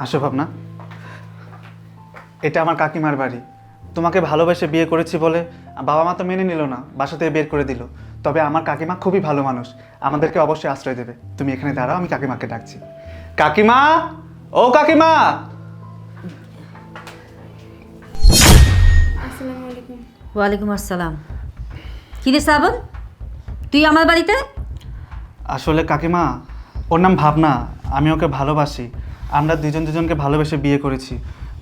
আসো ভাবনা, এটা আমার কাকিমার বাড়ি। তোমাকে ভালোবেসে বিয়ে করেছি বলে বাবা মা তো মেনে নিল না, বাসা থেকে বের করে দিল। তবে আমার কাকিমা খুবই ভালো মানুষ, আমাদেরকে অবশ্যই আশ্রয় দেবে। তুমি এখানে দাঁড়াও, আমি কাকিমাকে ডাকছি। কাকিমা, ও কাকিমা। আসসালামু আলাইকুম। ওয়ালাইকুম আসসালাম। কি রে শ্রাবণ, তুই আমার বাড়িতে? আসলে কাকিমা, ওর নাম ভাবনা, আমি ওকে ভালোবাসি। আমরা দুজন দুজনকে ভালোবেসে বিয়ে করেছি,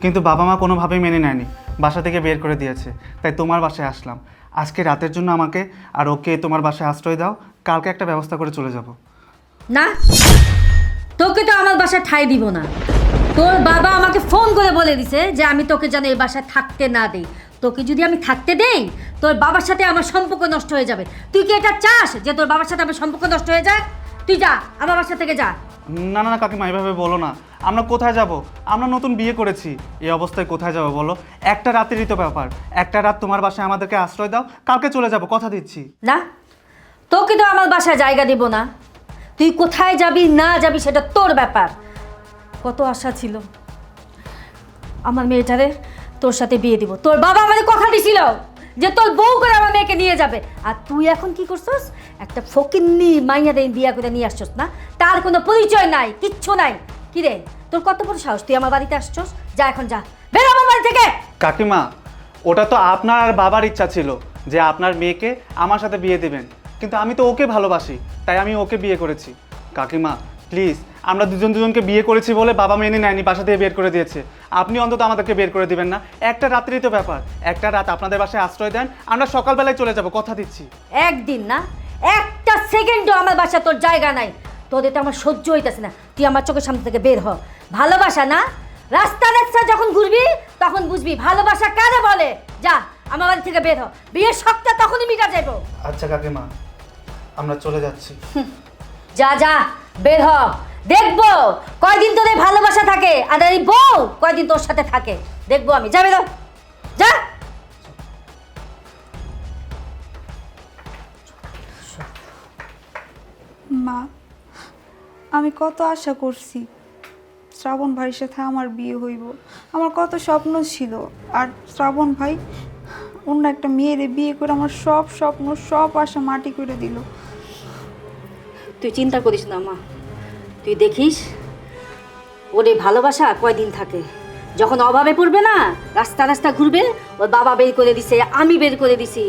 কিন্তু বাবা মা কোনোভাবেই মেনে নেয়নি, বাসা থেকে বের করে দিয়েছে। তাই তোমার বাসায় আসলাম। আজকে রাতের জন্য আমাকে আর ওকে তোমার বাসায় আশ্রয় দাও, কালকে একটা ব্যবস্থা করে চলে যাব। না, তোকে তো আমার বাসায় ঠাঁই দিব না। তোর বাবা আমাকে ফোন করে বলে দিছে যে আমি তোকে যেন এই বাসায় থাকতে না দেই। তোকে যদি আমি থাকতে দেই, তোর বাবার সাথে আমার সম্পর্ক নষ্ট হয়ে যাবে। তুই কি এটা চাস যে তোর বাবার সাথে আমার সম্পর্ক নষ্ট হয়ে যায়? তুই যা, আমার বাসা থেকে যা। না না না কাকিমা, এভাবে বলো না। আমরা কোথায় যাব? আমরা নতুন বিয়ে করেছি, এই অবস্থায় কোথায় যাব বলো? একটা রাতেরই তো ব্যাপার, একটা রাত তোমার বাসায় আমাদেরকে আশ্রয় দাও, কালকে চলে যাব, কথা দিচ্ছি। না, তোকে তো আমার বাসায় জায়গা দিব না। তুই কোথায় যাবি না যাবি সেটা তোর ব্যাপার। কত আশা ছিল আমার মেয়েটারে তোর সাথে বিয়ে দিব। তোর বাবা আমাদের কথা দিছিল যে তোর বউ করে আমার মেয়েকে নিয়ে যাবে। আর তুই এখন কি করছস? একটা ফকিন্নি মাইয়াদের বিয়া করে নিয়ে আসছস না, তার কোনো পরিচয় নাই, কিচ্ছু নাই। কি রে, তোর কত বড় সাহস, তুই আমার বাড়িতে আসছস? যা এখন যা, বের আমার বাড়ি থেকে। কাকিমা, ওটা তো আপনার আর বাবার ইচ্ছা ছিল যে আপনার মেয়েকে আমার সাথে বিয়ে দেবেন, কিন্তু আমি তো ওকে ভালোবাসি, তাই আমি ওকে বিয়ে করেছি। কাকিমা প্লিজ, আমরা দুজন দুজনকে বিয়ে করেছি বলে বাবা মেনে নেয়নি, বাসা থেকে বের করে দিয়েছে। আপনি অন্তত আমাদেরকে বের করে দিবেন না। একটা রাত্রিই তো ব্যাপার, একটা রাত আপনাদের বাসায় আশ্রয় দেন, আমরা সকালবেলায় চলে যাব, কথা দিচ্ছি। একদিন না, একটা সেকেন্ডও আমার বাসা তোর জায়গা নাই। তোদের তো আমার সহ্য হইতেছে না। তুই আমার চোখের সামনে থেকে বের হ। ভালোবাসা না, রাস্তা রাস্তা যখন ঘুরবি তখন বুঝবি ভালোবাসা কারে বলে। যা আমার বাড়ি থেকে বের হ, বিয়ের শখটা তখনই মিটা যাইব। আচ্ছা কাকিমা, আমরা চলে যাচ্ছি। যা যা, বের হ। দেখবো কয়দিন তোদের ভালোবাসা থাকে, আর এই বউ কয়দিন তোর সাথে থাকে, দেখবো আমি। যা বের হ, যা। মা, আমি কত আশা করছি শ্রাবণ ভাইয়ের সাথে আমার বিয়ে হইব। আমার কত স্বপ্ন ছিল, আর শ্রাবণ ভাই অন্য একটা মেয়েরে বিয়ে করে আমার সব স্বপ্ন সব আশা মাটি করে দিল। তুই চিন্তা করিস না মা, তুই দেখিস ওর এই ভালোবাসা কয়দিন থাকে। যখন অভাবে পড়বে না, রাস্তা রাস্তা ঘুরবে, ওর বাবা বের করে দিছে, আমি বের করে দিছি,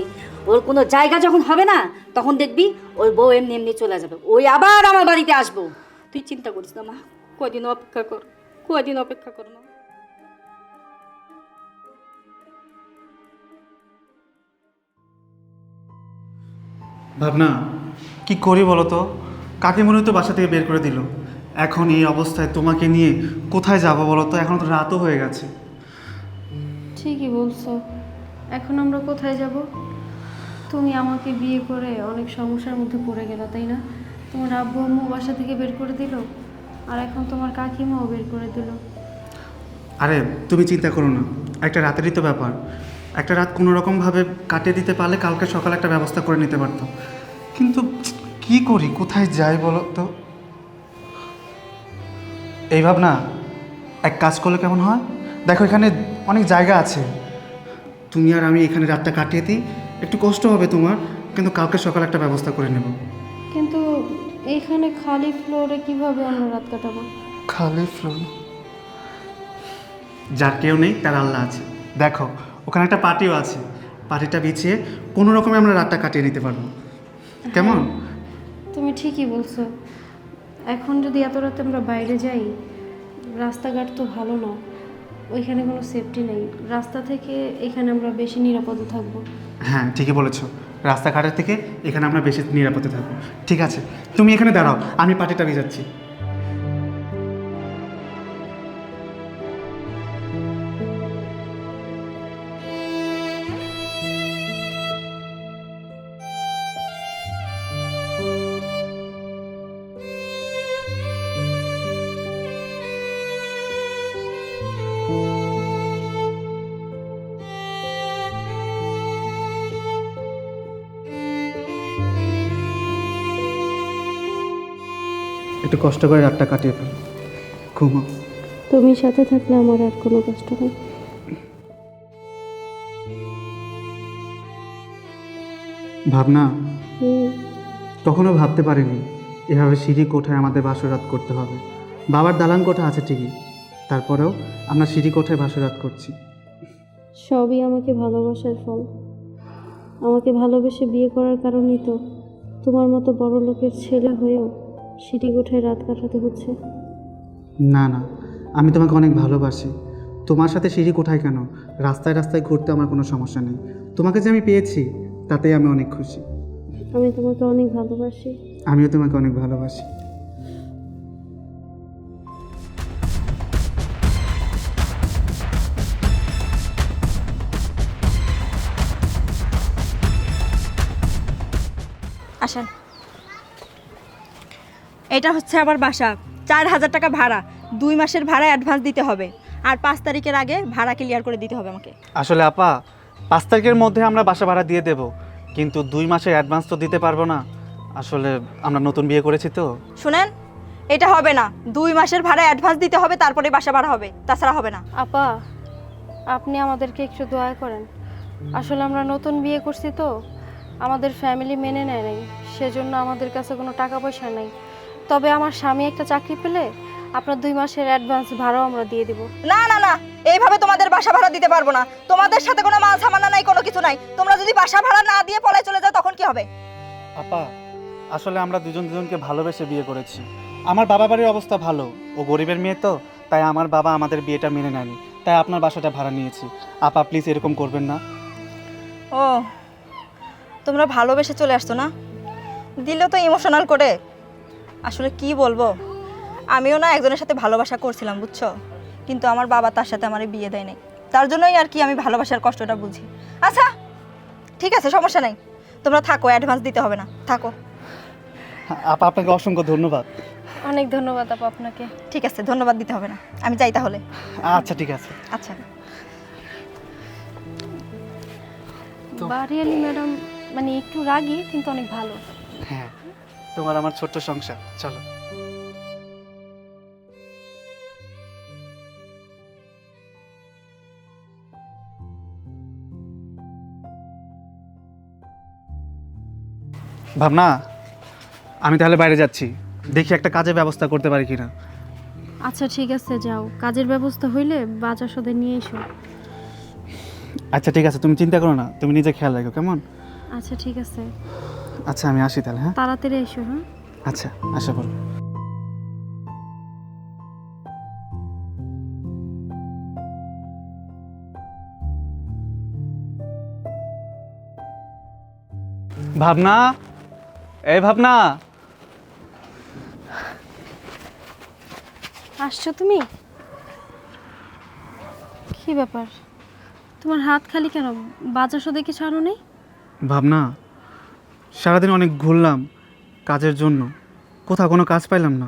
ওর কোনো জায়গা যখন হবে না, তখন দেখবি ওর বউ এমনি এমনি চলে যাবে, ওই আবার আমার বাড়িতে আসবো। তুই চিন্তা করিস না মা, কয়দিন অপেক্ষা কর, কয়দিন অপেক্ষা কর মা। ভাবনা, কি করি বলো তো? কাকিমণি তো বাসা থেকে বের করে দিল। এখন এই অবস্থায় তোমাকে নিয়ে কোথায় যাব বলো তো? এখন তো রাতও হয়ে গেছে। ঠিকই বলছো, এখন আমরা কোথায় যাব? তুমি আমাকে বিয়ে করে অনেক সমস্যার মধ্যে পড়ে গেলো, তাই না? তোমার আব্বু আম্মু বাসা থেকে বের করে দিল, আর এখন তোমার কাকিমাও বের করে দিল। আরে তুমি চিন্তা করো না, একটা রাতেরই তো ব্যাপার। একটা রাত কোনো রকমভাবে কাটিয়ে দিতে পারলে কালকে সকালে একটা ব্যবস্থা করে নিতে পারতাম। কিন্তু কি করি, কোথায় যাই বলো তো? এই ভাবনা, এক কাজ করলে কেমন হয়? দেখো এখানে অনেক জায়গা আছে, তুমি আর আমি এখানে রাতটা কাটিয়ে দিই। একটু কষ্ট হবে তোমার, কিন্তু কালকে সকালে একটা ব্যবস্থা করে নেব। কিন্তু এইখানে খালি ফ্লোরে কিভাবে আমরা রাত কাটাবো? খালি ফ্লোর? যার কেউ নেই তার আল্লাহ আছে। দেখো ওখানে একটা পার্টিও আছে, পার্টিটা বিছিয়ে কোনো রকমে আমরা রাতটা কাটিয়ে নিতে পারবো, কেমন? তুমি ঠিকই বলছো, এখন যদি এত রাতে আমরা বাইরে যাই, রাস্তাঘাট তো ভালো না, ওইখানে কোনো সেফটি নেই। রাস্তা থেকে এখানে আমরা বেশি নিরাপদে থাকবো। হ্যাঁ ঠিকই বলেছো, রাস্তাঘাটের থেকে এখানে আমরা বেশি নিরাপদে থাকবো। ঠিক আছে, তুমি এখানে দাঁড়াও, আমি পার্টিটা ভিজাচ্ছি। একটু কষ্ট করে রাতটা কাটিয়ে ফেল, ঘুমো। তুমি সাথে থাকলে আমার আর কোনো কষ্ট নেই। ভাবনা, হুম, কখনো ভাবতে পারিনি এভাবে সিঁড়ি কোঠায় আমাদের বাসরাত করতে হবে। বাবার দালান কোঠা আছে ঠিকই, তারপরেও আমরা সিঁড়ি কোঠায় বাসরাত করছি। সবই আমাকে ভালোবাসার ফল। আমাকে ভালোবেসে বিয়ে করার কারণেই তো তোমার মতো বড় লোকের ছেলে হয়েও সিঁড়ি কোঠায় রাত কাটাতে হচ্ছে। না না, আমি তোমাকে অনেক ভালোবাসি। তোমার সাথে সিঁড়ি কোঠায় কেন, রাস্তায় রাস্তায় ঘুরতে আমার কোনো সমস্যা নেই। তোমাকে যে আমি পেয়েছি তাতেই আমি অনেক খুশি। আমি তোমাকে অনেক ভালোবাসি। আমিও তোমাকে অনেক ভালোবাসি। আসেন, এটা হচ্ছে আমার বাসা। 4,000 টাকা ভাড়া, 2 মাসের ভাড়া অ্যাডভান্স দিতে হবে, আর 5 তারিখের আগে ভাড়া ক্লিয়ার করে দিতে হবে আমাকে। আসলে আপা, 5 তারিখের মধ্যে আমরা বাসা ভাড়া দিয়ে দেব, কিন্তু 2 মাসের অ্যাডভান্স তো দিতে পারবো না। আসলে আমরা নতুন বিয়ে করেছি তো। শুনেন, এটা হবে না। 2 মাসের ভাড়া অ্যাডভান্স দিতে হবে, তারপরে বাসা ভাড়া হবে, তাছাড়া হবে না। আপা, আপনি আমাদেরকে একটু দয়া করেন। আসলে আমরা নতুন বিয়ে করছি তো, আমাদের ফ্যামিলি মেনে নেয় নাই, সেজন্য আমাদের কাছে কোনো টাকা পয়সা নাই। তবে আমার স্বামী একটা চাকরি পেলে আপনার 2 মাসের অ্যাডভান্স ভাড়াও আমরা দিয়ে দিব। না না না, এইভাবে তোমাদের বাসা ভাড়া দিতে পারবো না। তোমাদের সাথে কোনো মাল সামানা নাই, কোনো কিছু নাই। তোমরা যদি বাসা ভাড়া না দিয়ে পলায় চলে যাও তখন কি হবে? আপা, আসলে আমরা দুজন দুজনকে ভালোবেসে বিয়ে করেছি। আমার বাবা বাড়ির অবস্থা ভালো, ও গরিবের মেয়ে তো, তাই আমার বাবা আমাদের বিয়েটা মেনে নেয়নি, তাই আপনার বাসাটা ভাড়া নিয়েছি। আপা প্লিজ এরকম করবেন না। ও, তোমরা ভালোবেসে চলে আসছো না? দিলে তো ইমোশনাল করে। আসলে কি বলবো, আমিও না একজনের সাথে ভালোবাসা করছিলাম, বুঝছো, কিন্তু আমার বাবা তার সাথে আমার বিয়ে দেয় নাই। তার জন্যই আর কি আমি ভালোবাসার কষ্টটা বুঝি। আচ্ছা ঠিক আছে, সমস্যা নাই, তোমরা থাকো, অ্যাডভান্স দিতে হবে না, থাকো। আপা আপনাকে অসংখ্য ধন্যবাদ। অনেক ধন্যবাদ আপা আপনাকে। ঠিক আছে, ধন্যবাদ দিতে হবে না, আমি যাই তাহলে। আচ্ছা ঠিক আছে। আচ্ছা। বাড়িয়ালি ম্যাডাম মানে একটু রাগী, কিন্তু অনেক ভালো। হ্যাঁ, তোমার আমার ছোট্ট সংসার, চলো। ভাবনা, আমি তাহলে বাইরে যাচ্ছি, দেখি একটা কাজের ব্যবস্থা করতে পারি কিনা। আচ্ছা ঠিক আছে, যাও, কাজের ব্যবস্থা হইলে বাজার সদে নিয়ে এসো। আচ্ছা ঠিক আছে, তুমি চিন্তা করো না, তুমি নিজে খেয়াল রাখো, কেমন? আচ্ছা ঠিক আছে, আচ্ছা আমি আসি তাহলে। হ্যাঁ তাড়াতাড়ি এসো। হ্যাঁ, আচ্ছা, আশা করো। ভাবনা, এই ভাবনা, আসছো তুমি? কি ব্যাপার, তোমার হাত খালি কেন? বাজার সদে কিছু আনো নেই? ভাবনা, সারাদিন অনেক ঘুরলাম কাজের জন্য, কোথাও কোনো কাজ পাইলাম না,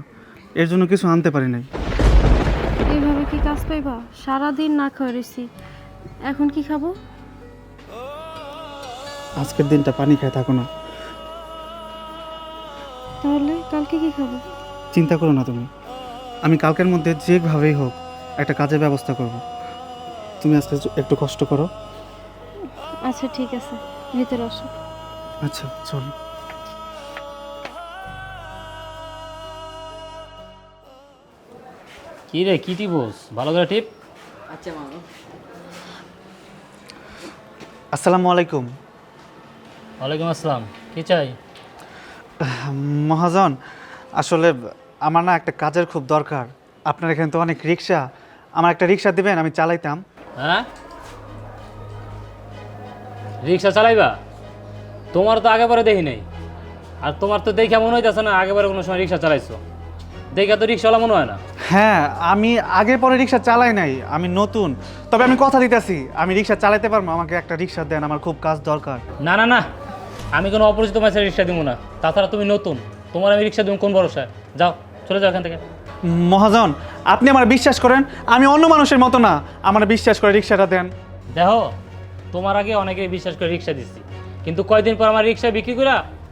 এর জন্য কিছু আনতে পারি নাই। এইভাবে কি কাজ পাইবা? সারাদিন না খাওয়া রয়েছি, এখন কি খাবো? আজকের দিনটা পানি খায় থাকো না। তাহলে কালকে কি খাবো? চিন্তা করো না তুমি, আমি কালকের মধ্যে যেভাবেই হোক একটা কাজের ব্যবস্থা করব। তুমি আজকে একটু কষ্ট করো। আচ্ছা ঠিক আছে, ভিতরে আসো। আচ্ছা চলো। কি রে, কি টিপোস? ভালো করে টিপ। আসসালামু আলাইকুম। ওয়ালাইকুম আসসালাম। কি চাই? মহাজন, আসলে আমার না একটা কাজের খুব দরকার। আপনার এখানে তো অনেক রিক্সা, আমার একটা রিক্সা দিবেন, আমি চালাইতাম। হ্যাঁ, রিক্সা চালাইবা? তোমার তো আগেবারে দেখি নাই, আর তোমার তো দেখে মনে হইতেছে না আগেবারে কোনো সময় রিক্সা চালাইছো। দেখে তো রিক্সাওয়ালা মনে হয় না। হ্যাঁ, আমি আগে পরে রিক্সা চালাই নাই, আমি নতুন। তবে আমি কথা দিতেছি, আমি রিক্সা চালাইতে পারবো, আমাকে একটা রিক্সা দেন, আমার খুব কাজ দরকার। না না না, আমি কোনো অপরিচিত মানুষের রিক্সা দিব না। তাছাড়া তুমি নতুন, তোমার আমি রিক্সা দিব কোন ভরসায়? যাও, চলে যাও এখান থেকে। মহাজন, আপনি আমার বিশ্বাস করেন, আমি অন্য মানুষের মতো না, আমার বিশ্বাস করে রিক্সাটা দেন। দেখো, তোমার আগে অনেকে বিশ্বাস করে রিক্সা দিচ্ছি, কিন্তু কয়দিন পর আমার রিক্সা বিক্রি করে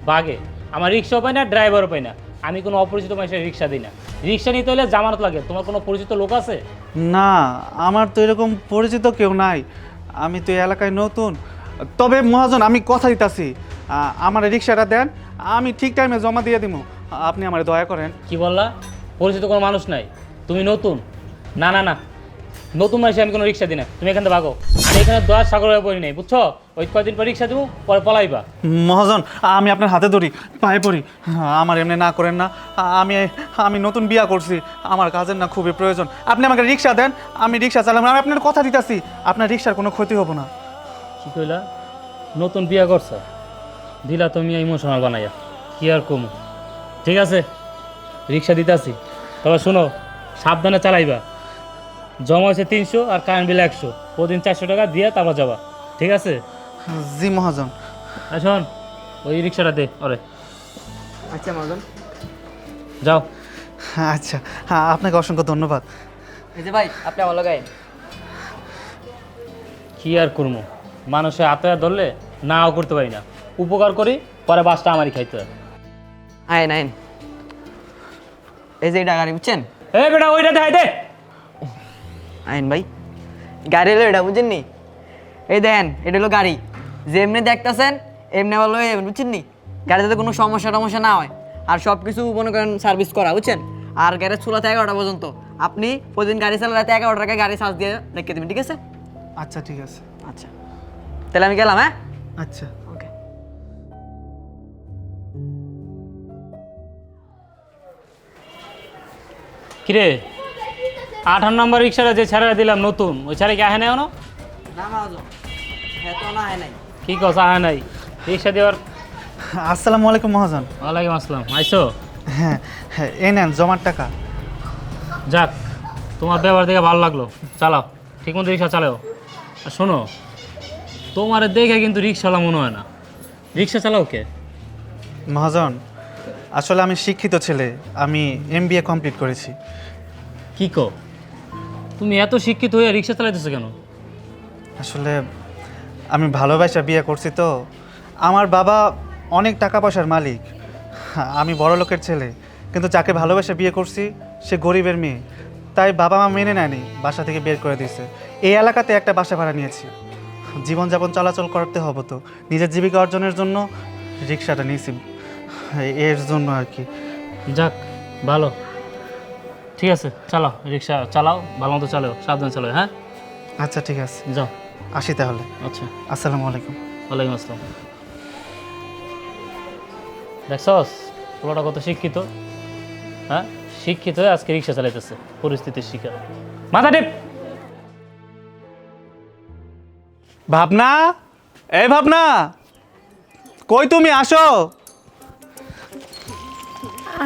বাগে আমার রিক্সাও পাই না, ড্রাইভারও পাই না। আমি কোনো অপরিচিত মানুষের রিক্সা দিই না। রিক্সা নিতে হলে জামানত লাগে। তোমার কোনো পরিচিত লোক আছে? না, আমার তো এরকম পরিচিত কেউ নাই। আমি তো এই এলাকায় নতুন। তবে মহাজন, আমি কথা দিতাছি, আমার রিক্সাটা দেন, আমি ঠিক টাইমে জমা দিয়ে দিব। আপনি আমার দয়া করেন। কি বললা? পরিচিত কোনো মানুষ নাই? তুমি নতুন? না না না, নতুন মানুষে আমি কোনো রিক্সা দিই না। তুমি এখান থেকে ভাগো। আমি এখানে দয়ার সাগর হয়ে পড়ি নাই, বুঝছো? ওই কয়দিন পর রিক্সা দেবো, পরে পলাইবা। মহাজন, আমি আপনার হাতে ধরি, পায়ে পড়ি, আমার এমনি না করেন না। আমি আমি নতুন বিয়া করছি, আমার কাজের না খুবই প্রয়োজন। আপনি আমাকে রিক্সা দেন, আমি রিক্সা চালাম। আমি আপনার কথা দিতেছি, আপনার রিক্সার কোনো ক্ষতি হবো না। কি কইলা? নতুন বিয়া করছ? দিলা তুমি ইমোশনাল বানাইয়া। কি আর কমু? ঠিক আছে, রিক্সা দিতেছি। তবে শোনো, সাবধানে চালাইবা। জমা হয়েছে 300 আর কারেন্ট বিল 100, প্রতিদিন 400 টাকা দিয়ে তারপর যাবা। ঠিক আছে? জি মহাজন। আর শোন, ওই রিক্সাটা দে ওরে। আচ্ছা মহাজন। যাও। আচ্ছা, আপনাকে অসংখ্য ধন্যবাদ। এই যে ভাই, আপনি আমার লাগাই। কি আর করবো, মানুষের হাতে ধরলে নাও করতে পারি না। উপকার করি, পরে বাসটা আমারই খাইতে হয়। আইন আইন। এই যে এটা গাড়ি, বুঝছেন? এ বেটা, ওইটা দেখাই দে। আইন ভাই, গাড়ি হলো এটা, বুঝছেন নি? এই দেখেন, এটা হলো গাড়ি। যেমনি দেখতেছেন এমনি ভালো হয়ে যাবেন, বুঝছেন নি? গাড়িতে কোনো সমস্যা টমস্যা না হয়। আর সব কিছু মনে করেন সার্ভিস করা, বুঝছেন? আর গ্যারেজ খোলা থাকে 11টা পর্যন্ত। আপনি প্রতিদিন গাড়ি চালালে রাতে 11 টাকা গাড়ি চার্জ দিয়ে রেখে দেবেন, ঠিক আছে? আচ্ছা, ঠিক আছে। আচ্ছা, তাহলে আমি গেলাম, হ্যাঁ? আচ্ছা। ওকে। কিরে, 58 নম্বর রিক্সাটা যে ছেড়ে দিলাম নতুন, ওই ছেড়ে কি আহে নাই? না মহাজন, হ্যাঁ তো না হয় নাই। কি কথা আহে নাই? রিক্সা দেওয়ার। আসসালামু আলাইকুম মহাজন। ওয়ালাইকুম আসসালাম। আইসো? হ্যাঁ হ্যাঁ, এই নেন জমার টাকা। যাক, তোমার ব্যবহার দেখে ভালো লাগলো। চালাও, ঠিক মতো রিক্সা চালাও। আর শোনো, তোমার দেখে কিন্তু রিক্সাওয়ালা মনে হয় না। রিক্সা চালাও কে? মহাজন, আসলে আমি শিক্ষিত ছেলে, আমি MBA কমপ্লিট করেছি। কি কো? তুমি এত শিক্ষিত হয়ে রিক্সা চালাইতেছো কেন? আসলে আমি ভালোবাসা বিয়ে করছি তো। আমার বাবা অনেক টাকা পয়সার মালিক, আমি বড় লোকের ছেলে, কিন্তু যাকে ভালোবাসা বিয়ে করছি সে গরিবের মেয়ে। তাই বাবা মা মেনে নেয়নি, বাসা থেকে বের করে দিয়েছে। এই এলাকাতে একটা বাসা ভাড়া নিয়েছি, জীবনযাপন চলাচল করতে হবে তো, নিজের জীবিকা অর্জনের জন্য রিক্সাটা নিয়েছি, এর জন্য আর কি। যাক, ভালো। ঠিক আছে, চালাও, রিক্সা চালাও, ভালো মতো চালাও, সাবধানে চালাও। হ্যাঁ, আচ্ছা ঠিক আছে, যাও। আসি তাহলে। আচ্ছা, আসসালামু আলাইকুম। ওয়ালাইকুম আসসালাম। দেখছস পোলাটা কত শিক্ষিত? হ্যাঁ, শিক্ষিত হয়ে আজকে রিক্সা চালাইতেছে, পরিস্থিতির শিকার। মাথা টিপ। ভাবনা, এই ভাবনা, কই তুমি? আসো।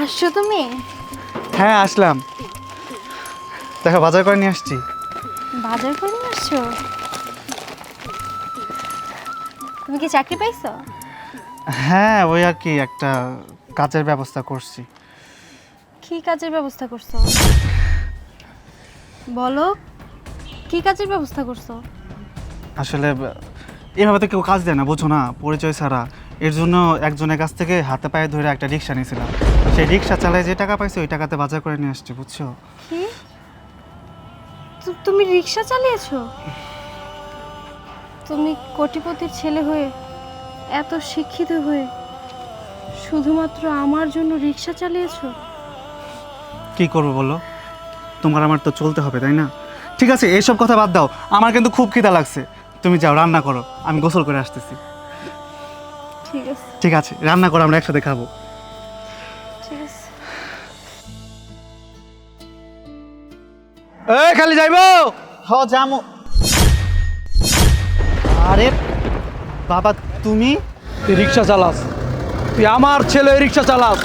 আসছো তুমি? হ্যাঁ আসলাম, দেখো বাজার করে নিয়ে আসছি। বাজার করে নিয়ে আসছো? তুমি কি চাকরি পাইছো? হ্যাঁ, ওই আর কি একটা কাজের ব্যবস্থা করছি। কি কাজের ব্যবস্থা করছো? বলো, কি কাজের ব্যবস্থা করছো? আসলে এভাবে তো কেউ কাজ দেয় না, বুঝো না, পরিচয় ছাড়া। এর জন্য একজনের কাছ থেকে হাতে পায়ে ধরে একটা রিক্সা নিয়েছিলাম। সেই রিক্সা চালায় যে টাকা পাইছি ওই টাকাতে বাজার করে নিয়ে আসছি, বুঝছো? কি? তুমি রিক্সা চালিয়েছো? তুমি কোটিপতির ছেলে হয়ে, এত শিক্ষিত হয়ে, শুধুমাত্র আমার জন্য রিক্সা চালিয়েছো? কি করবো বলো, তোমার আমার তো চলতে হবে, তাই না? ঠিক আছে, এইসব কথা বাদ দাও, আমার কিন্তু খুব খিদা লাগছে। তুমি যাও রান্না করো, আমি গোসল করে আসতেছি। ঠিক আছে, ঠিক আছে, রান্না করো, আমরা একসাথে খাবো। ঠিক আছে। এই খালি যাইবো? হ যামু। আরে বাবা, তুমি? তুই রিক্সা চালাস? তুই আমার ছেলে রিক্সা চালাস?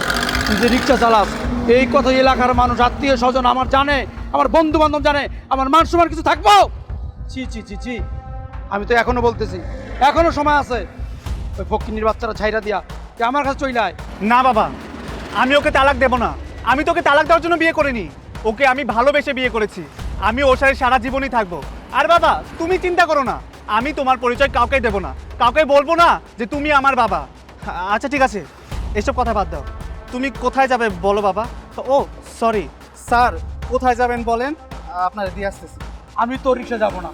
তুই যে রিক্সা চালাস এই কথা এলাকার মানুষ, আত্মীয় স্বজন আমার জানে, আমার বন্ধু বান্ধব জানে, আমার মান সম্মান কিছু থাকবো? ছি ছি ছি ছি, আমি তো এখনো বলতেছি, এখনো সময় আছে। ওই ফকিন্নির বাচ্চারা ছাইরা দিয়া তুই আমার কাছে চলে আয়। না বাবা, আমি ওকে তালাক দেব না। আমি তোকে তালাক দেওয়ার জন্য বিয়ে করিনি, ওকে আমি ভালোবেসে বিয়ে করেছি। আমি ওর সাথে সারা জীবনই থাকবো। আর বাবা, তুমি চিন্তা করো না, আমি তোমার পরিচয় কাউকে দেব না, কাউকে বলবো না যে তুমি আমার বাবা। আচ্ছা ঠিক আছে, এসব কথা বাদ দাও। তুমি কোথায় যাবে বলো বাবা। ও সরি স্যার, কোথায় যাবেন বলেন, আপনার দিয়ে আসতেছি। আমি তো রিক্সা যাব না,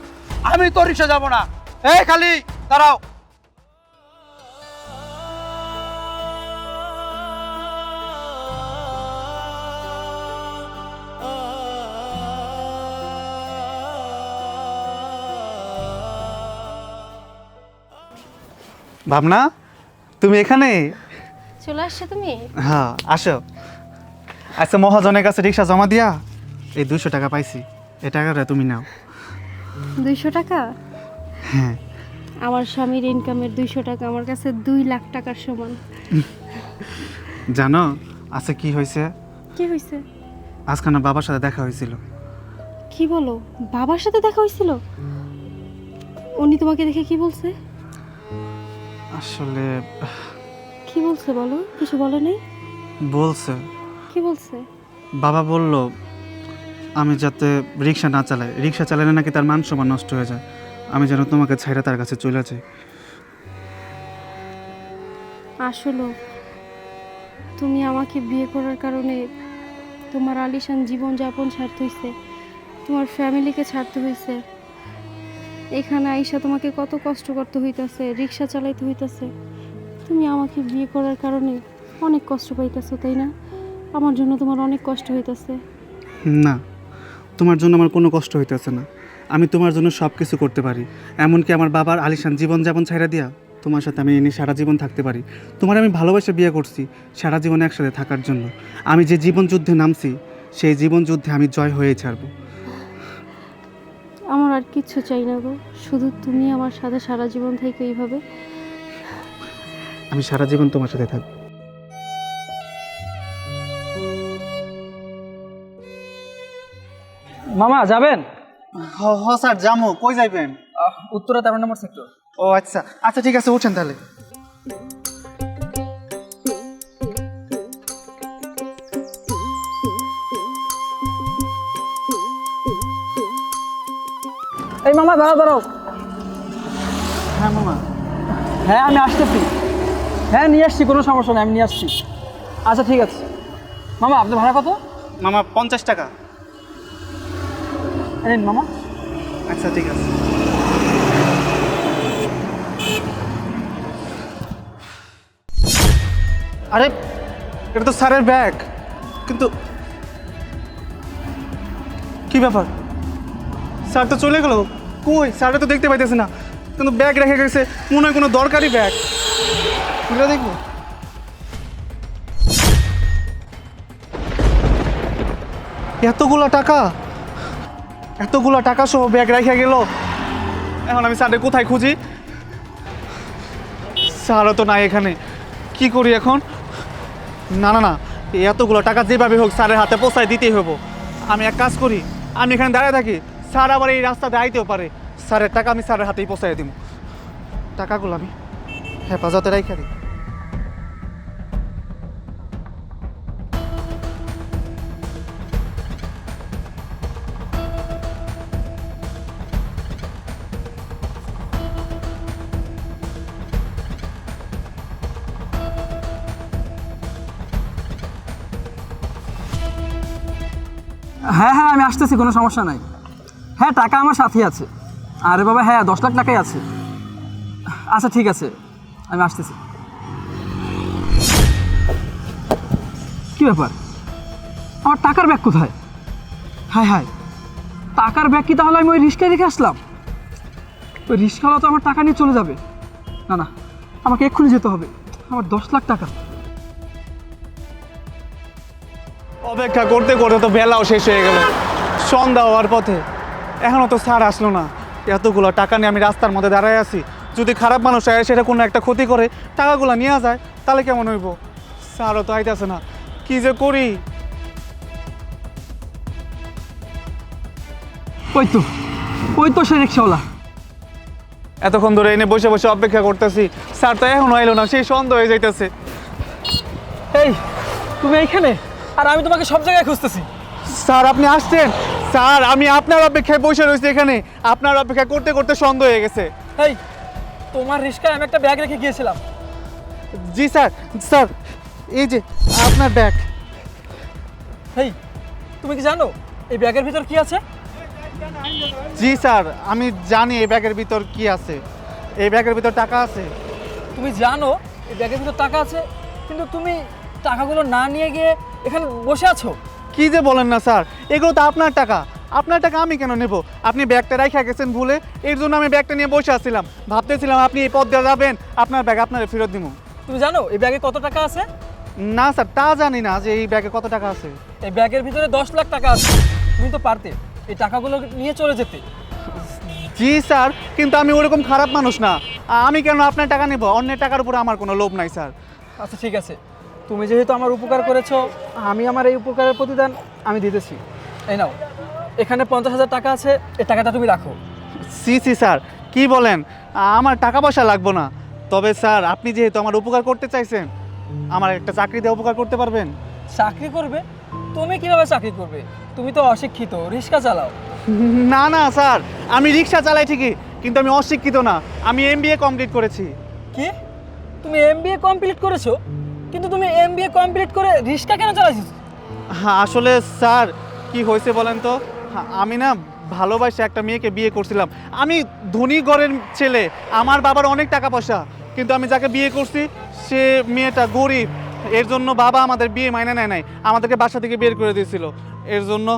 আমি তো রিক্সা যাব না। এই খালি দাঁড়াও। ভাবনা, তুমি এখানে? চলে আসছো তুমি? হ্যাঁ আসো। আচ্ছা, মহাজনের কাছে রিক্সা জমা দিয়া এই 200 টাকা পাইছি, এই টাকাটা তুমি নাও। 200 টাকা? হ্যাঁ। আমার স্বামীর ইনকামের 200 টাকা আমার কাছে 2 লাখ টাকার সমান। জানো আচ্ছা কি হয়েছে? কি হয়েছে? আজকে না বাবার সাথে দেখা হয়েছিল। কি বলো, বাবার সাথে দেখা হয়েছিল? উনি তোমাকে দেখে কি বলছে? আসলে কি বলছে বলো, কিছু বলে নাই? বলছে, কি বলছে? বাবা বলল আমি যাতে রিক্সা না চালাই, রিক্সা চালালে নাকি তার মান সম্মান নষ্ট হয়ে যায়, আমি যেন তোমাকে ছাইরা তার কাছে চলে যাই। আসলে তুমি আমাকে বিয়ে করার কারণে তোমার আলিশান জীবনযাপন ছাড়তে হয়েছে, তোমার ফ্যামিলিকে ছাড়তে হয়েছে, এখানে আইসা তোমাকে কত কষ্ট করতে হইতাছে, রিক্সা চালাইতে হইতাছে। তুমি আমাকে বিয়ে করার কারণে অনেক কষ্ট পাইতেছো, তাই না? আমার জন্য তোমার অনেক কষ্ট হইতাছে। না, তোমার জন্য আমার কোনো কষ্ট হইতেছে না, আমি তোমার জন্য সব কিছু করতে পারি। এমনকি আমার বাবার আলিশান জীবনযাপন ছাইরা দিয়া তোমার সাথে আমি এনে সারা জীবন থাকতে পারি। তোমার আমি ভালোবেসে বিয়ে করছি সারা জীবন একসাথে থাকার জন্য। আমি যে জীবন যুদ্ধে নামছি সেই জীবন যুদ্ধে আমি জয় হয়েই ছাড়বো। আমার আর কিচ্ছু চাই না গো, শুধু তুমি আমার সাথে সারা জীবন থেকে এইভাবে। আমি সারা জীবন তোমার সাথে থাকবো। মামা যাবেন? হ স্যার, যাবো। কই যাইবেন? উত্তরা 13 নম্বর সেক্টর। ও আচ্ছা আচ্ছা, ঠিক আছে, উঠেন তাহলে। এই মামা দাঁড়াও দাঁড়াও। হ্যাঁ মামা। হ্যাঁ আমি আসতেছি, হ্যাঁ নিয়ে আসছি, কোনো সমস্যা নেই, আমি নিয়ে আসছি। আচ্ছা ঠিক আছে মামা, আপনার ভাড়া কত? মামা 50 টাকা। নিন মামা। আচ্ছা ঠিক আছে। আরে এটা তো স্যারের ব্যাগ, কিন্তু কি ব্যাপার, স্যার তো চলে গেল, কই স্যারটা তো দেখতে পাইতেছি না, কিন্তু ব্যাগ রেখে গেছে, মনে হয় কোনো দরকারি ব্যাগ। খুলে দেখবো। এতগুলো টাকা সহ ব্যাগ রেখে গেল, এখন আমি স্যারকে কোথায় খুঁজি? স্যারও তো নাই এখানে, কি করি এখন? না না না, এতগুলো টাকা যেভাবে হোক স্যারের হাতে পৌঁছায় দিতেই হবো। আমি এক কাজ করি, আমি এখানে দাঁড়িয়ে থাকি, স্যার আবার এই রাস্তাতে আইতেও পারে, স্যারের টাকা আমি স্যারের হাতেই পৌঁছাই দিব। টাকাগুলো আমি হেফাজতে রাইখা দিই। হ্যাঁ হ্যাঁ আমি আসতেছি, কোনো সমস্যা নাই। হ্যাঁ টাকা আমার সাথেই আছে। আরে বাবা হ্যাঁ 10 লাখ টাকাই আছে। আচ্ছা ঠিক আছে, আমি আসতেছি। কি ব্যাপার, আমার টাকার ব্যাগ কোথায়? হ্যাঁ হ্যাঁ, টাকার ব্যাগ কি তাহলে আমি ওই রিস্কায় রেখে আসলাম? ওই রিস্কাওয়ালা তো আমার টাকা নিয়ে চলে যাবে। না না, আমাকে এক্ষুনি যেতে হবে, আমার 10 লাখ টাকা। অপেক্ষা করতে করতে তো বেলাও শেষ হয়ে গেল, সন্ধ্যা হওয়ার পথে, এখনও তো স্যার আসলো না। এতগুলো টাকা নিয়ে আমি রাস্তার মধ্যে দাঁড়ায় আছি, যদি খারাপ মানুষ আয় সেটা কোনো একটা ক্ষতি করে টাকাগুলো নিয়ে যায় তাহলে কেমন হইব? স্যারও তো আইতেছে না, কি যে করি। ওই তো সে রিক্সাওয়ালা। এতক্ষণ ধরে এনে বসে বসে অপেক্ষা করতেছি, স্যার তো এখনো এলো না, সেই সন্ধ্যা হয়ে যাইতেছে। এই তুমি এইখানে, আর আমি তোমাকে সব জায়গায় খুঁজতেছি। স্যার আপনি আসছেন? স্যার আমি আপনার অপেক্ষায় বসে রয়েছি এখানে, আপনার অপেক্ষা করতে করতে সন্ধ্যা হয়ে গেছে। এই তোমার রিস্কায় আমি একটা ব্যাগ রেখে গিয়েছিলাম। জি স্যার, স্যার এই যে আপনার ব্যাগ। হেই, তুমি কি জানো এই ব্যাগের ভিতর কি আছে? জি স্যার, আমি জানি এই ব্যাগের ভিতর কি আছে। এই ব্যাগের ভিতর টাকা আছে। তুমি জানো এই ব্যাগের ভিতর টাকা আছে, কিন্তু তুমি টাকাগুলো না নিয়ে গিয়ে এখানে বসে আছো। কি যে বলেন না স্যার, এগুলো তো আপনার টাকা। আপনার টাকা আমি কেন নেব? আপনি ব্যাগটা রাইখা গেছেন ভুলে, এর জন্য আমি ব্যাগটা নিয়ে বসে আছিলাম। ভাবতেছিলাম আপনি এই পথ দিয়ে যাবেন, আপনার ব্যাগ আপনার ফেরত দিব। তুমি জানো এই ব্যাগে কত টাকা আছে? না স্যার, তা জানি না যে এই ব্যাগে কত টাকা আছে। এই ব্যাগের ভিতরে 10 লাখ টাকা আছে। তুমি তো পারতে এই টাকাগুলো নিয়ে চলে যেতে। জি স্যার, কিন্তু আমি ওরকম খারাপ মানুষ না। আমি কেন আপনার টাকা নেব? অন্যের টাকার উপরে আমার কোনো লোভ নাই স্যার। আচ্ছা ঠিক আছে, তুমি যেহেতু আমার উপকার করেছো, আমি আমার এই উপকারের প্রতিদান আমি দিতেছি। এই নাও, এখানে 50,000 টাকা আছে, এই টাকাটা তুমি রাখো। সি সি স্যার, কি বলেন? আমার টাকা পয়সা লাগবে না। তবে স্যার, আপনি যেহেতু আমার উপকার করতে চাইছেন, আমার একটা চাকরি দিয়ে উপকার করতে পারবেন? চাকরি করবে? তুমি কিভাবে চাকরি করবে? তুমি তো অশিক্ষিত, রিক্সা চালাও। না না স্যার, আমি রিক্সা চালাই ঠিকই, কিন্তু আমি অশিক্ষিত না। আমি MBA কমপ্লিট করেছি। কি? তুমি MBA কমপ্লিট করেছো, কিন্তু তুমি MBA কমপ্লিট করে রিক্সা কেন চালাচ্ছো? হ্যাঁ, আসলে স্যার কি হয়েছে বলেন তো, আমি না ভালোবাসে একটা মেয়েকে বিয়ে করছিলাম। আমি ধনী ঘরের ছেলে, আমার বাবার অনেক টাকা পয়সা, কিন্তু আমি যাকে বিয়ে করছি সে মেয়েটা গরিব। এর জন্য বাবা আমাদের বিয়ে মাইনে নেয় নাই, আমাদেরকে বাসা থেকে বের করে দিয়েছিল। এর জন্য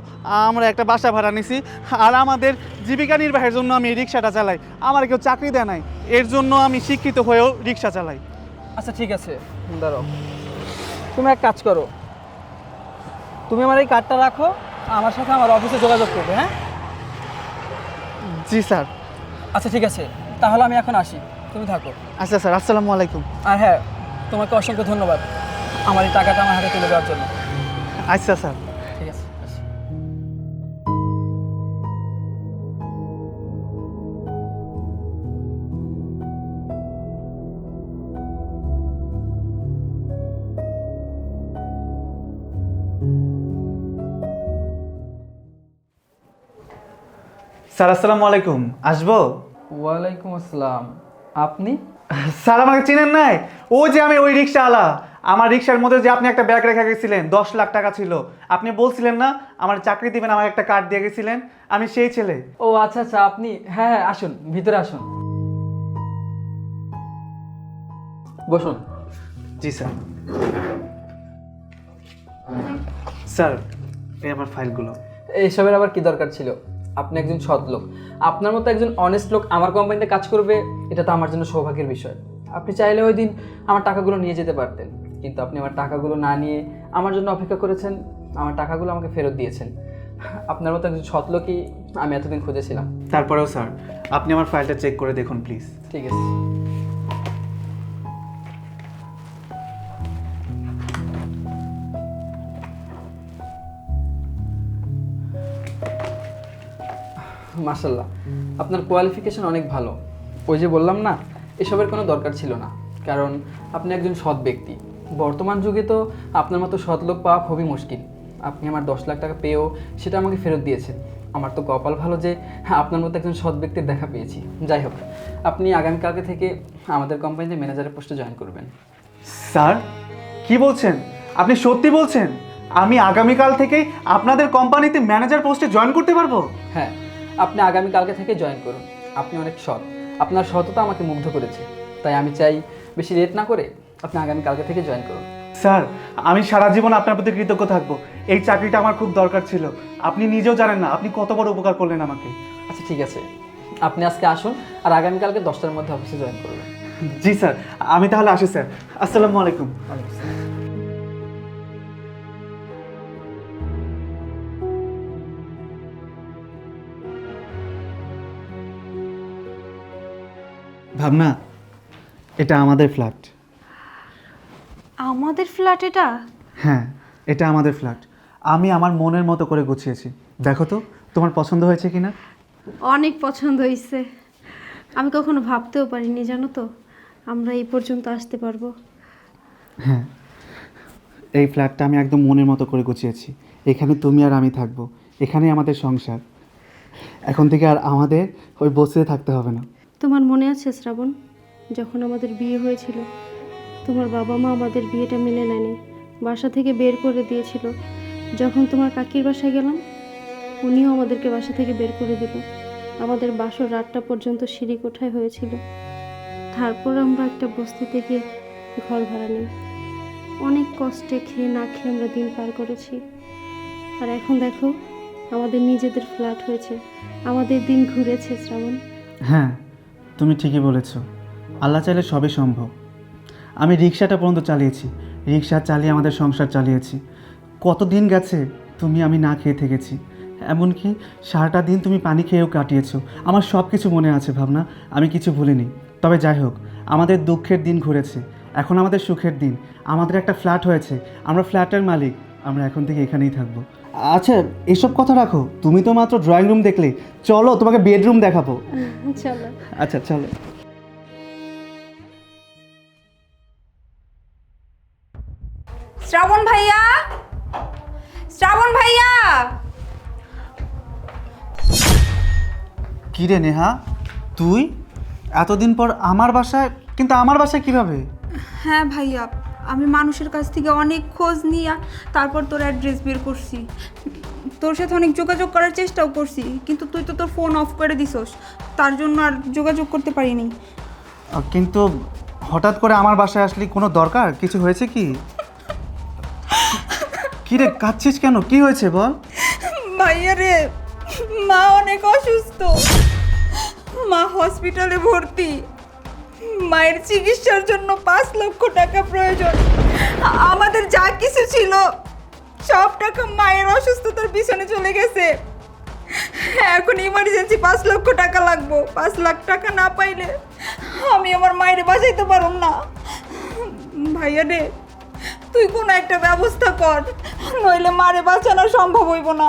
আমরা একটা বাসা ভাড়া নিছি, আর আমাদের জীবিকা নির্বাহের জন্য আমি এই রিক্সাটা চালাই। আমার কেউ চাকরি দেয় নাই, এর জন্য আমি শিক্ষিত হয়েও রিক্সা চালাই। আচ্ছা ঠিক আছে, দাঁড়াও, তুমি এক কাজ করো, তুমি আমার এই কার্ডটা রাখো, আমার সাথে আমার অফিসে যোগাযোগ করবে। হ্যাঁ জি স্যার। আচ্ছা ঠিক আছে, তাহলে আমি এখন আসি, তুমি থাকো। আচ্ছা স্যার, আসসালামু আলাইকুম। আর হ্যাঁ, তোমাকে অসংখ্য ধন্যবাদ আমার এই টাকাটা আমার হাতে তুলে দেওয়ার জন্য। আচ্ছা স্যার। ঠিক আছে, আসি। স্যার আসসালামু আলাইকুম, আসবো? ওয়ালাইকুম আসসালাম। আপনি? স্যার আমাকে চিনেন নাই? ও যে আমি ওই রিক্সাওয়ালা। আমার রিক্সার মধ্যে যে আপনি একটা ব্যাগ রেখে গেছিলেন, 10 লাখ টাকা ছিল। আপনি বলছিলেন না আমার চাকরি দিবেন, আমাকে একটা কার্ড দিয়ে গেছিলেন। আমি সেই ছেলে। ও আচ্ছা আচ্ছা, আপনি? হ্যাঁ হ্যাঁ, আসুন, ভিতরে আসুন, বসুন। জি স্যার। স্যার, এই আমার ফাইলগুলো। এইসবের আবার কি দরকার ছিল? আপনি একজন সৎ লোক, আপনার মতো একজন অনেস্ট লোক আমার কোম্পানিতে কাজ করবে, এটা তো আমার জন্য সৌভাগ্যের বিষয়। আপনি চাইলে ওই দিন আমার টাকাগুলো নিয়ে যেতে পারতেন, কিন্তু আপনি আমার টাকাগুলো না নিয়ে আমার জন্য অপেক্ষা করেছেন, আমার টাকাগুলো আমাকে ফেরত দিয়েছেন। আপনার মতো একজন সৎ লোকই আমি এতদিন খুঁজেছিলাম। তারপরেও স্যার, আপনি আমার ফাইলটা চেক করে দেখুন প্লিজ। ঠিক আছে। মাশাল্লাহ, আপনার কোয়ালিফিকেশন অনেক ভালো। ওই যে বললাম না, এসবের কোনো দরকার ছিল না, কারণ আপনি একজন সৎ ব্যক্তি। বর্তমান যুগে তো আপনার মতো সৎ লোক পাওয়া খুবই মুশকিল। আপনি আমার 10 লাখ টাকা পেয়েও সেটা আমাকে ফেরত দিয়েছেন। আমার তো কপাল ভালো যে আপনার মতো একজন সৎ ব্যক্তির দেখা পেয়েছি। যাই হোক, আপনি আগামীকালকে থেকে আমাদের কোম্পানিতে ম্যানেজারের পোস্টে জয়েন করবেন। স্যার কি বলছেন? আপনি সত্যি বলছেন? আমি আগামীকাল থেকেই আপনাদের কোম্পানিতে ম্যানেজার পোস্টে জয়েন করতে পারবো? হ্যাঁ, আপনি আগামীকালকে থেকে জয়েন করুন। আপনি অনেক সৎ, আপনার সততা আমাকে মুগ্ধ করেছে, তাই আমি চাই বেশি লেট না করে আপনি আগামীকালকে থেকে জয়েন করুন। স্যার, আমি সারা জীবন আপনার প্রতি কৃতজ্ঞ থাকবো। এই চাকরিটা আমার খুব দরকার ছিল। আপনি নিজেও জানেন না আপনি কত বড় উপকার করলেন আমাকে। আচ্ছা ঠিক আছে, আপনি আজকে আসুন আর আগামীকালকে 10টার মধ্যে অফিসে জয়েন করবেন। জি স্যার, আমি তাহলে আসি স্যার। আসসালামু আলাইকুম। ভাবনা, এটা আমাদের ফ্ল্যাট। আমাদের ফ্ল্যাট এটা? হ্যাঁ, এটা আমাদের ফ্ল্যাট। আমি আমার মনের মতো করে গুছিয়েছি। দেখো তো তোমার পছন্দ হয়েছে কিনা? অনেক পছন্দ হয়েছে। আমি কখনো ভাবতেও পারিনি, জানো তো, আমরা এই পর্যন্ত আসতে পারবো। হ্যাঁ, এই ফ্ল্যাটটা আমি একদম মনের মতো করে গুছিয়েছি। এখানে তুমি আর আমি থাকবো, এখানেই আমাদের সংসার। এখন থেকে আর আমাদের ওই বসে থাকতে হবে না। তোমার মনে আছে শ্রাবণ, যখন আমাদের বিয়ে হয়েছিল তোমার বাবা মা আমাদের বিয়েটা মেনে নেয়নি, বাসা থেকে বের করে দিয়েছিল। যখন তোমার কাকির বাসায় গেলাম, উনিও আমাদেরকে বাসা থেকে বের করে দিল। আমাদের বাসর রাতটা পর্যন্ত সিঁড়ি কোঠায় হয়েছিল। তারপর আমরা একটা বস্তিতে গিয়ে ঘর ভাড়া নিই। অনেক কষ্টে খেয়ে না খেয়ে আমরা দিন পার করেছি। আর এখন দেখো, আমাদের নিজেদের ফ্ল্যাট হয়েছে, আমাদের দিন ঘুরেছে শ্রাবণ। হ্যাঁ, তুমি ঠিকই বলেছ। আল্লাহ চাইলে সবই সম্ভব। আমি রিক্সাটা পর্যন্ত চালিয়েছি, রিক্সা চালিয়ে আমাদের সংসার চালিয়েছি। কত দিন গেছে তুমি আমি না খেয়ে থেকেছি, এমনকি সারাটা দিন তুমি পানি খেয়েও কাটিয়েছো। আমার সব কিছু মনে আছে ভাবনা, আমি কিছু ভুলিনি। তবে যাই হোক, আমাদের দুঃখের দিন ঘুরেছে, এখন আমাদের সুখের দিন। আমাদের একটা ফ্ল্যাট হয়েছে, আমরা ফ্ল্যাটের মালিক, আমরা এখন থেকে এখানেই থাকবো। আচ্ছা, এসব কথা রাখো, তুমি তো মাত্র ড্রয়িং রুম দেখলে, চলো তোমাকে বেডরুম দেখাবো। চলো। আচ্ছা চলো। শ্রাবণ ভাইয়া, শ্রাবণ ভাইয়া। কী রে নেহা, তুই এতদিন পর আমার বাসায়? কিন্তু আমার বাসায় কিভাবে? হ্যাঁ ভাইয়া, আমি মানুষের কাছ থেকে অনেক খোঁজ নিয়ে তারপর তোর অ্যাড্রেস বের করছি। তোর সাথে অনেক যোগাযোগ করার চেষ্টাও করছি, কিন্তু তুই তো তোর ফোন অফ করে দিছস, তার জন্য আর যোগাযোগ করতে পারিনি। কিন্তু হঠাৎ করে আমার বাসায় আসলি, কোনো দরকার কিছু হয়েছে কি? কি রে কাঁদছিস কেন, কি হয়েছে বল? ভাইয়া রে, মা অনেক অসুস্থ, মা হসপিটালে ভর্তি। মায়ের চিকিৎসার জন্য 5 লক্ষ টাকা প্রয়োজন। আমাদের যা কিছু ছিল সব টাকা মায়ের অসুস্থতার পিছনে চলে গেছে। এখন ইমার্জেন্সি 5 লক্ষ টাকা লাগবে। 5 লাখ টাকা না পাইলে আমি আমার মায়ের বাঁচাইতে পারব না। ভাইয়া রে, তুই কোনো একটা ব্যবস্থা কর, নইলে মারে বাঁচানো সম্ভব হইব না।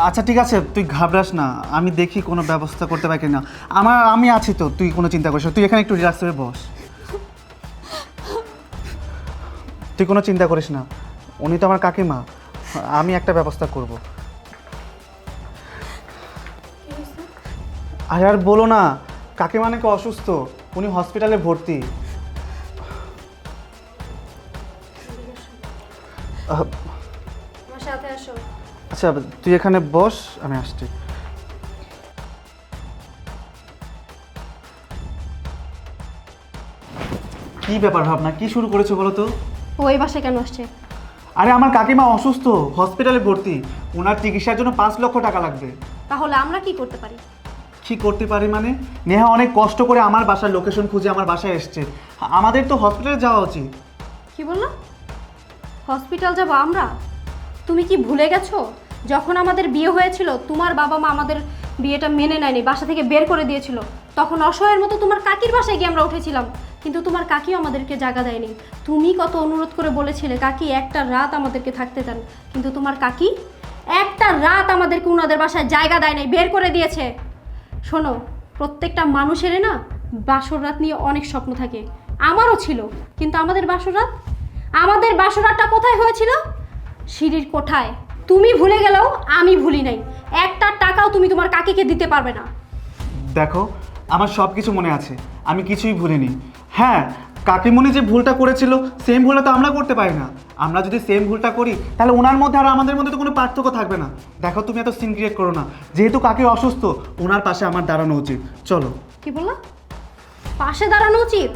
আচ্ছা ঠিক আছে, তুই ঘাবড়াস না, আমি দেখি কোনো ব্যবস্থা করতে পারি কিনা। আমি আছি তো, তুই কোনো চিন্তা করিস না। তুই এখানে একটু রিল্যাক্স হয়ে বস, তুই কোনো চিন্তা করিস না। উনি তো আমার কাকিমা, আমি একটা ব্যবস্থা করব। আর বলো না, কাকিমা নাকি অসুস্থ, উনি হসপিটালে ভর্তি। আমার সাথে আসো। আচ্ছা তুই এখানে বস, আমি আসছি। কি ব্যাপার ভাবনা, কি শুরু করেছো বলো তো? ওই বাসায় কেন আসছে? আরে আমার কাকিমা অসুস্থ, হসপিটালে ভর্তি, ওনার চিকিৎসার জন্য 5 লক্ষ টাকা লাগবে। তাহলে আমরা কি করতে পারি? কি করতে পারি মানে? নেহা অনেক কষ্ট করে আমার বাসার লোকেশন খুঁজে আমার বাসায় এসছে, আমাদের তো হসপিটালে যাওয়া উচিত। কি বললো? হসপিটাল যাব আমরা? তুমি কি ভুলে গেছো, যখন আমাদের বিয়ে হয়েছিল তোমার বাবা মা আমাদের বিয়েটা মেনে নেয়নি, বাসা থেকে বের করে দিয়েছিল। তখন অসহায়ের মতো তোমার কাকির বাসায় গিয়ে আমরা উঠেছিলাম, কিন্তু তোমার কাকিও আমাদেরকে জায়গা দেয়নি। তুমি কত অনুরোধ করে বলেছিলে কাকি একটা রাত আমাদেরকে থাকতে দেন, কিন্তু তোমার কাকি একটা রাত আমাদেরকে ওনাদের বাসায় জায়গা দেয় নাই, বের করে দিয়েছে। শোনো, প্রত্যেকটা মানুষেরই না বাসর রাত নিয়ে অনেক স্বপ্ন থাকে, আমারও ছিল, কিন্তু আমাদের বাসর রাতটা কোথায় হয়েছিল? সিঁড়ির কোঠায়। তুমি ভুলে গেলেও আমি ভুলি নাই, একটা টাকাও তুমি তোমার কাকিকে দিতে পারবে না। দেখো, আমার সব কিছু মনে আছে, আমি কিছুই ভুলিনি। হ্যাঁ, কাকিমণি যে ভুলটা করেছিল সেম ভুলটা তো আমরা করতে পারি না। আমরা যদি সেম ভুলটা করি তাহলে ওনার মধ্যে আর আমাদের মধ্যে তো কোনো পার্থক্য থাকবে না। দেখো, তুমি এত সিন ক্রিয়েট করো না, যেহেতু কাকি অসুস্থ ওনার পাশে আমার দাঁড়ানো উচিত। চলো। কি বললা? পাশে দাঁড়ানো উচিত?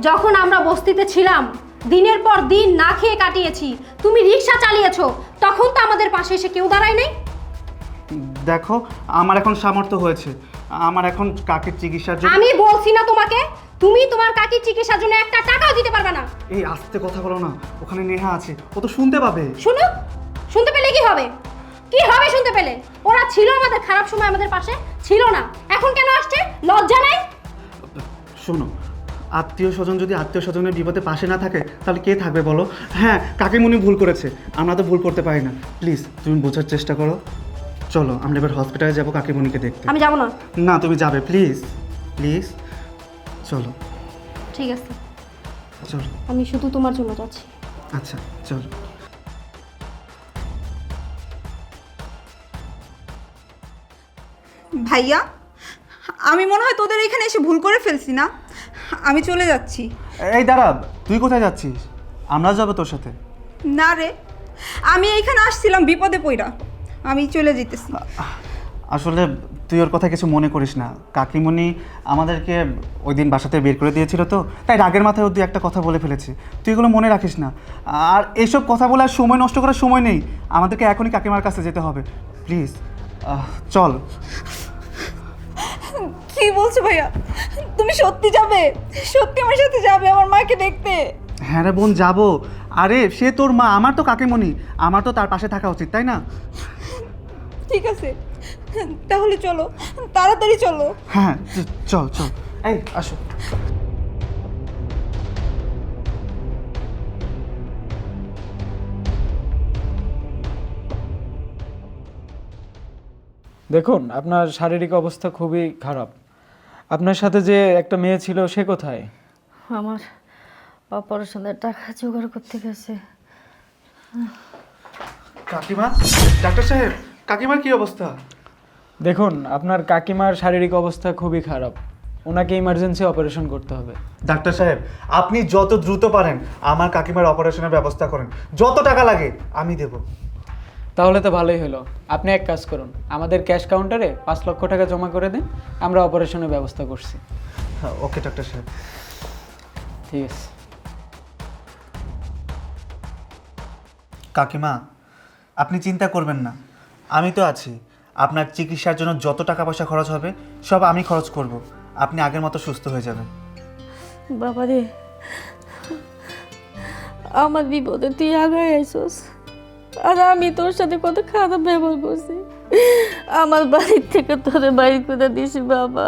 যখন আমরা বস্তিতে ছিলাম, দিনের পর দিন না খেয়ে কাটিয়েছি, তুমি রিক্সা চালিয়েছো, তখন তো আমাদের পাশে এসে কেউ দাঁড়ায় নাই। দেখো, আমার এখন সামর্থ্য হয়েছে, আমার এখন কাকির চিকিৎসার জন্য। আমি বলছি না তোমাকে, তুমি তোমার কাকির চিকিৎসার জন্য একটা টাকাও দিতে পারবে না। এই আস্তে কথা বলো না, ওখানে নেহা আছে, ও তো শুনতে পাবে। শুনো, শুনতে পেলে কি হবে? কি হবে শুনতে পেলে? ওরা ছিল আমাদের খারাপ সময় আমাদের পাশে, ছিল না, এখন কেন আসছে? লজ্জা নাই? শোনো, আত্মীয় স্বজন যদি আত্মীয় স্বজনের বিপদে পাশে না থাকে তাহলে কে থাকবে বলো? হ্যাঁ, কাকিমণি ভুল করেছে, আমরা তো ভুল করতে পারি না। প্লিজ তুমি বোঝার চেষ্টা করো। চলো আমরা এবার হসপিটালে যাবো কাকিমণিকে দেখতে। আমি যাব না। না, তুমি যাবে, প্লিজ প্লিজ, চলো। ঠিক আছে, চলো। আমি শুধু তোমার জন্য যাচ্ছি। আচ্ছা চলো। ভাইয়া, আমি মনে হয় তোদের এখানে এসে ভুল করে ফেলছি না, আমি চলে যাচ্ছি। এই দাঁড়া, তুই কোথায় যাচ্ছিস? আমরা যাবো তোর সাথে। না রে, আমি এইখানে আসছিলাম বিপদে পইরা, আমি চলে যেতেছি। আসলে তুই ওর কথা কিছু মনে করিস না। কাকিমণি আমাদেরকে ওই দিন বাসাতে বের করে দিয়েছিল তো, তাই রাগের মাথায় ও 2-1টা কথা বলে ফেলেছি। তুই এগুলো মনে রাখিস না। আর এইসব কথা বলে আর সময় নষ্ট করার সময় নেই, আমাদেরকে এখনই কাকিমার কাছে যেতে হবে। প্লিজ চল। কি বলছো ভাইয়া, তুমি সত্যি যাবে? সত্যি আমার সাথে যাবে আমার মাকে দেখতে? হ্যাঁ রে বোন, যাবো। আরে সে তোর মা, আমার তো কাকিমণি, আমার তো তার পাশে থাকা উচিত, তাই না? ঠিক আছে, তাহলে চলো, তাড়াতাড়ি চলো। হ্যাঁ চল চল, এই আসো। দেখুন, আপনার শারীরিক অবস্থা খুবই খারাপ। আপনার সাথে যে একটা মেয়ে ছিল সে কোথায়? আমার অপারেশনের টাকা জোগাড় করতে গেছে। কাকিমা, ডাক্তার সাহেব, কাকিমার কি অবস্থা? দেখুন, আপনার কাকিমার শারীরিক অবস্থা খুবই খারাপ, ওনাকে ইমার্জেন্সি অপারেশন করতে হবে। ডাক্তার সাহেব, আপনি যত দ্রুত পারেন আমার কাকিমার অপারেশনের ব্যবস্থা করেন। যত টাকা লাগে আমি দেব। তাহলে তো ভালোই হলো। আপনি এক কাজ করুন, আমাদের ক্যাশ কাউন্টারে 5 লক্ষ টাকা জমা করে দিন, আমরা অপারেশনের ব্যবস্থা করছি। হ্যাঁ ওকে ডাক্তার সাহেব। ঠিক আছে। কাকিমা, আপনি চিন্তা করবেন না, আমি তো আছি। আপনার চিকিৎসার জন্য যত টাকা পয়সা খরচ হবে সব আমি খরচ করব। আপনি আগের মতো সুস্থ হয়ে যাবেন। বাবা রে, আমার বিপদে তুই আগে আইসস, আর আমি তোর সাথে কত খারাপ ব্যবহার করছি। আমার বাড়ির থেকে তোরে বাইর করে দিছি বাবা,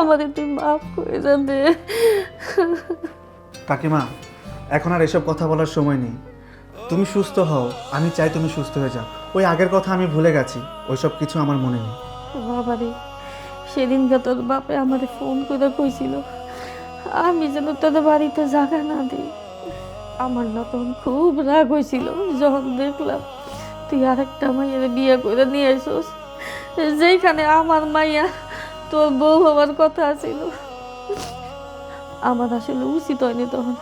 আমাদের তুই মাফ করে যাবে। কাকিমা, এখন আর এসব কথা বলার সময় নেই। তুমি সুস্থ হও, আমি চাই তুমি সুস্থ হয়ে যাও। ওই আগের কথা আমি ভুলে গেছি, ওইসব কিছু আমার মনে নেই। বাবা রে, সেদিনকে তোর বাপে আমাদের ফোন করে কইছিল আমি যেন তোদের বাড়িতে জায়গা না দিই। আমার না তখন খুব রাগ হয়েছিল যখন দেখলাম তুই আরেকটা মাইয়ের বিয়ে করে নিয়ে আসিস, যেখানে আমার মাইয়া তোর বউ হওয়ার কথা ছিল। আমার আসলে উচিত হয়নি তখন,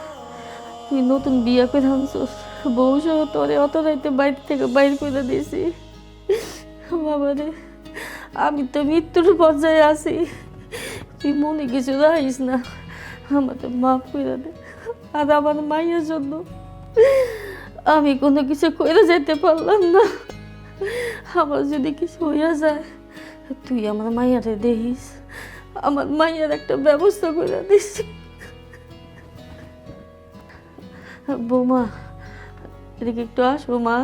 তুই নতুন বিয়ে করে আনছিস, বউ সহ তোরে অত রাইতে বাইরে থেকে বাইর করে দিয়েছি। বাবা রে, আমি তো মৃত্যুর পর্যায়ে আছি, তুই মনে কিছু রাখিস না, আমাকে মাফ করে দে। আর আমার মায়ের জন্য আমি কোনো কিছু করে যেতে পারলাম না। আমার যদি কিছু হইয়া যায় তুই আমার মাইয়ারে দেখিস, আমার মাইয়ার একটা ব্যবস্থা করে দিস। বৌমা, এদিকে একটু আসো মা।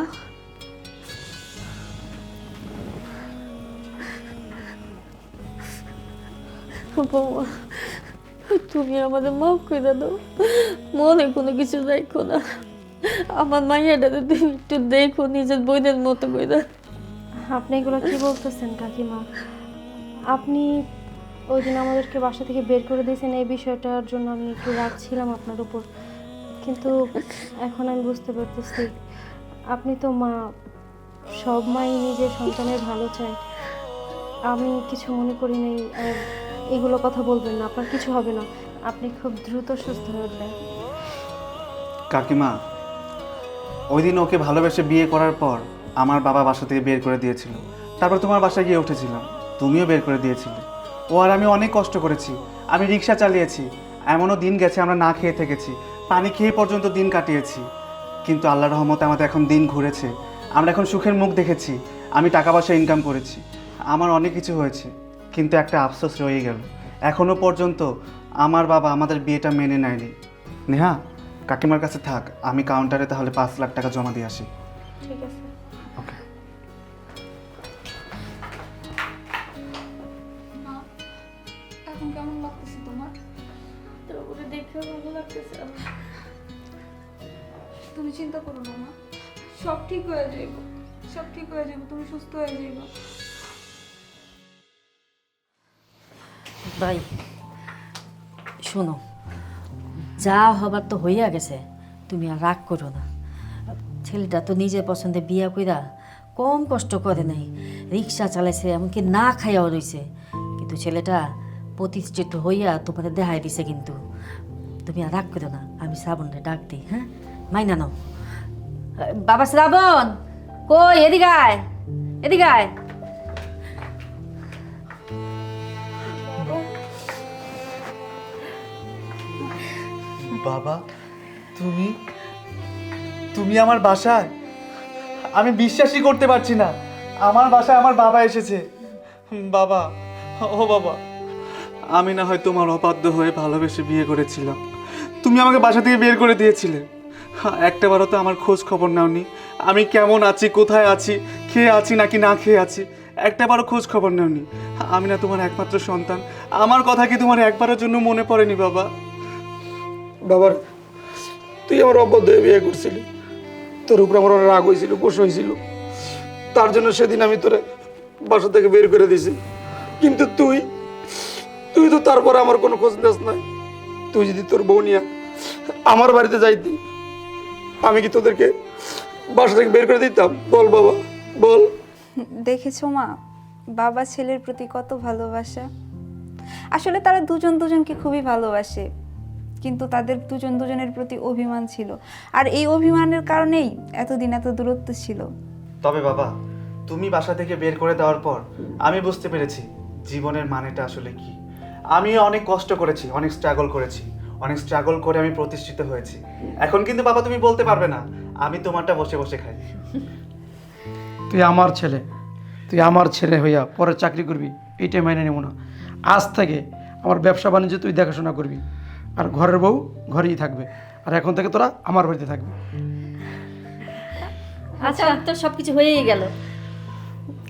বৌমা, তুমি আমাদের মাফ করে দাও, মনে কোনো কিছু রাখো না। আমার মাইয়াটাতে তুমি একটু দেখো নিজের বোনের মতো করে। আপনি এগুলো কি বলতেছেন কাকিমা? আপনি ওই দিন আমাদেরকে বাসা থেকে বের করে দিয়েছেন, এই বিষয়টার জন্য আমি একটু রাগছিলাম আপনার উপর, কিন্তু এখন আমি বুঝতে পারতেছি আপনি তো মা, সব মাই নিজের সন্তানের ভালো চায়। আমি কিছু মনে করি নাই, আর এগুলো কথা বলবেন না, আপনার কিছু হবে না, আপনি খুব দ্রুত সুস্থ হয়ে উঠবেন। কাকিমা, ওই দিন ওকে ভালোবেসে বিয়ে করার পর আমার বাবা বাসা থেকে বের করে দিয়েছিল। তারপর তোমার বাসায় গিয়ে উঠেছিলাম, তুমিও বের করে দিয়েছিলে। ও আর আমি অনেক কষ্ট করেছি, আমি রিক্সা চালিয়েছি, এমনও দিন গেছে আমরা না খেয়ে থেকেছি, পানি খেয়ে পর্যন্ত দিন কাটিয়েছি। কিন্তু আল্লাহর রহমতে আমাদের এখন দিন ঘুরেছে, আমরা এখন সুখের মুখ দেখেছি, আমি টাকা পয়সা ইনকাম করেছি, আমার অনেক কিছু হয়েছে। কিন্তু একটা আফসোস রয়ে গেল, এখনও পর্যন্ত আমার বাবা আমাদের বিয়েটা মেনে নেয়নি। নেহা, কাকিমার কাছে থাক, আমি কাউন্টারে তাহলে 5 লাখ টাকা জমা দিয়ে আসি। ঠিক আছে। ওকে। এখন কেমন লাগতেছে তোমার? তোরে দেখে ভালো লাগতেছে আমার। তুমি চিন্তা করো না মা, সব ঠিক হয়ে যাইব, সব ঠিক হয়ে যাইব, তুমি সুস্থ হয়ে যাইবা। ভাই শোনো, যা হবার তো হইয়া গেছে, তুমি আর রাগ করো না। ছেলেটা তো নিজের পছন্দে বিয়া কইরা কম কষ্ট করে নাই, রিক্সা চালাইছে, এমনকি না খাইয়াও রইছে, কিন্তু ছেলেটা প্রতিষ্ঠিত হইয়া তোমাদের দেখাই দিছে। কিন্তু তুমি আর রাগ করো না, আমি শ্রাবণরে ডাক দিই, হ্যাঁ? মাইনা নাও। বাবা শ্রাবণ, কই এদিকে আয়, এদিকে আয়। বাবা, তুমি তুমি আমার বাসায়? আমি বিশ্বাসই করতে পারছি না, আমার বাসায় আমার বাবা এসেছে। বাবা, ও বাবা, আমি না হয় তোমার অবাধ্য হয়ে ভালোবেসে বিয়ে করেছিলাম, তুমি আমাকে বাসা থেকে বের করে দিয়েছিলে। একটাবারও তো আমার খোঁজ খবর নাওনি, আমি কেমন আছি, কোথায় আছি, খেয়ে আছি নাকি না খেয়ে আছি, একটাবারও খোঁজ খবর নাওনি। আমি না তোমার একমাত্র সন্তান, আমার কথা কি তোমার একবারের জন্য মনে পড়েনি বাবা? বাবার, তুই আমার অবাধ্য হয়ে বিয়ে করছিলি, তোর উপরে আমার অনেক রাগ হয়েছিল, গোস হয়েছিল, তার জন্য সেদিন আমি তোরে বাসা থেকে বের করে দিছি। কিন্তু তুই তো তারপরে আমার কোনো খোঁজ নেস নাই। তুই যদি তোর বউ নিয়ে আমার বাড়িতে যাইতি, আমি কি তোদেরকে বাসা থেকে বের করে দিতাম? বল বাবা, বল। দেখেছো মা, বাবা ছেলের প্রতি কত ভালোবাসা। আসলে তারা দুজন দুজনকে খুবই ভালোবাসে, কিন্তু তাদের দুজন দুজনের প্রতি অভিমান ছিল, আর এই অভিমানের কারণেই এতদিন এত দূরত্ব ছিল। তবে বাবা, তুমি বাসা থেকে বের করে দেওয়ার পর আমি বুঝতে পেরেছি জীবনের মানেটা আসলে কি। আমি অনেক কষ্ট করেছি, অনেক স্ট্রাগল করেছি, অনেক স্ট্রাগল করে আমি প্রতিষ্ঠিত হয়েছি। এখন কিন্তু বাবা তুমি বলতে পারবে না আমি তোমারটা বসে বসে খাই। তুই আমার ছেলে হইয়া পরে চাকরি করবি, এইটাই মাইনে নেব না। আজ থেকে আমার ব্যবসা বাণিজ্য তুই দেখাশোনা করবি, আর ঘরের বউ ঘরেই থাকবে, আর এখন থেকে তোরা আমার বাড়িতে থাকবি। আচ্ছা, তো সব কিছু হয়েই গেল।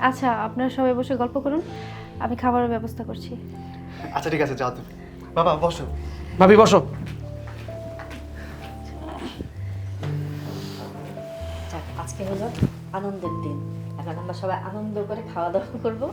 আচ্ছা, আপনারা সবাই বসে গল্প করুন, আমি খাবারের ব্যবস্থা করছি। আচ্ছা ঠিক আছে, যাও তুমি। বাবা বসো। ভাবি বসো। যাক, আজকে হলো আনন্দের দিন, এখন আমরা সবাই আনন্দ করে খাওয়া দাওয়া করবো।